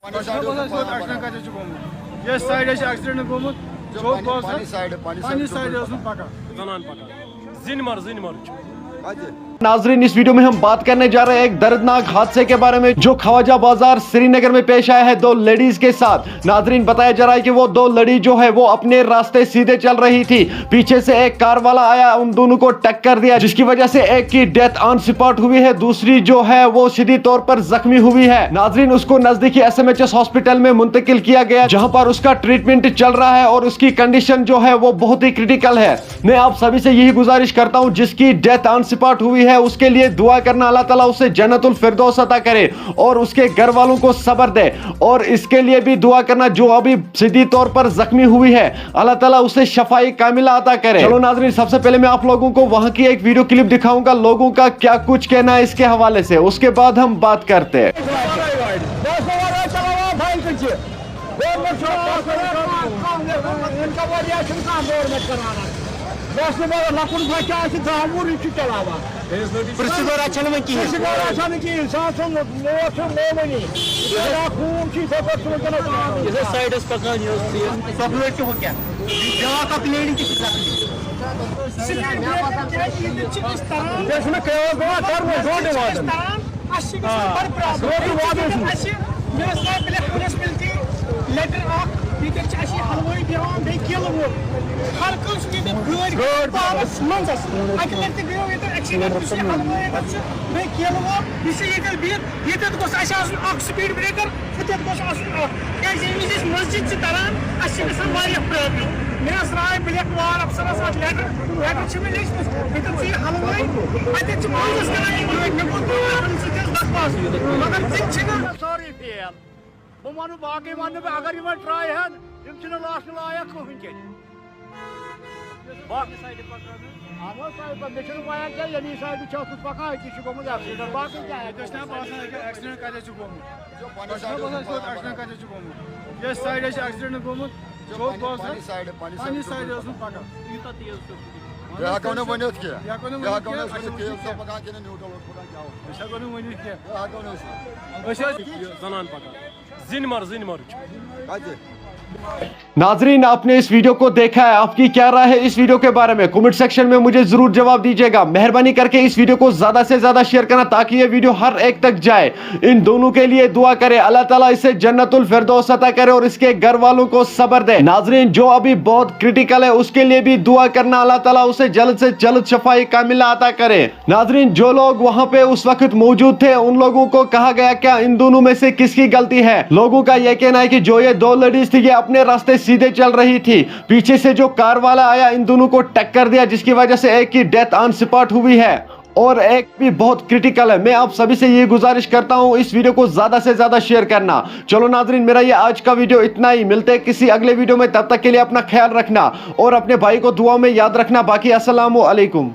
ये side accident गोमुत चौक पानी side पका नाजरीन, इस वीडियो में हम बात करने जा रहे हैं एक दर्दनाक हादसे के बारे में जो ख्वाजा बाजार श्रीनगर में पेश आया है दो लेडीज के साथ। नाजरीन, बताया जा रहा है कि वो दो लड़ी जो है वो अपने रास्ते सीधे चल रही थी, पीछे से एक कार वाला आया, उन दोनों को टक्कर दिया, जिसकी वजह से एक की डेथ ऑन स्पॉट हुई है, दूसरी जो है वो सीधी तौर पर जख्मी हुई है। नाजरीन, उसको नजदीकी SMHS हॉस्पिटल में मुंतकिल किया गया, जहां पर उसका ट्रीटमेंट चल रहा है और उसकी कंडीशन जो है वो बहुत ही क्रिटिकल है। मैं आप सभी से यही गुजारिश करता हूं, जिसकी डेथ ऑन स्पॉट हुई है उसके लिए दुआ करना, अल्लाह ताला उसे जन्नतुल फिरदौस अता करे और उसके घर वालों को सब्र दे, और इसके लिए भी दुआ करना जो अभी सीधी तौर पर जख्मी हुई है, अल्लाह ताला उसे शफाई कामिला अता करे। चलो नाज़रीन, सबसे पहले मैं आप लोगों को वहां की एक वीडियो क्लिप दिखाऊंगा, लोगों का क्या कुछ कहना है इसके हवाले से, उसके बाद हम बात करते हैं। स्पीड ब्रेकर मस्जिद से तरह मेरा राय ब्लैक वाल अफसरस सॉरी फेल बह वन बाकी वन अगर इन ट्राई लास्ट लायक कहें मे साइड पकान एक्सीडेंट बाकी ये साइड एक्सीडेंट गोमुत चौक पानी साइड पका नाजरीन, आपने इस वीडियो को देखा है, आपकी क्या राय है इस वीडियो के बारे में कमेंट सेक्शन में मुझे जरूर जवाब दीजिएगा। मेहरबानी करके इस वीडियो को ज्यादा से ज्यादा शेयर करना ताकि ये वीडियो हर एक तक जाए। इन दोनों के लिए दुआ करे, अल्लाह ताला इसे जन्नतुल फिरदौस अता करे और इसके घर वालों को सब्र दे। नाजरीन, जो अभी बहुत क्रिटिकल है उसके लिए भी दुआ करना, अल्लाह ताला उसे जल्द से जल्द शफाई कामिला अता करे। नाजरीन, जो लोग वहां पे उस वक्त मौजूद थे उन लोगों को कहा गया क्या इन दोनों में से किसकी गलती है। लोगों का यह कहना है कि जो ये दो लेडीज थी ये अपने रास्ते सीधे चल रही थी, पीछे से जो कार वाला आया इन दोनों को टक्कर दिया, जिसकी वजह से एक की डेथ ऑन स्पॉट हुई है और एक भी बहुत क्रिटिकल है। मैं आप सभी से ये गुजारिश करता हूं इस वीडियो को ज्यादा से ज्यादा शेयर करना। चलो नाजरीन, मेरा ये आज का वीडियो इतना ही, मिलते हैं किसी अगले वीडियो में, तब तक के लिए अपना ख्याल रखना और अपने भाई को दुआ में याद रखना। बाकी अस्सलामु अलैकुम।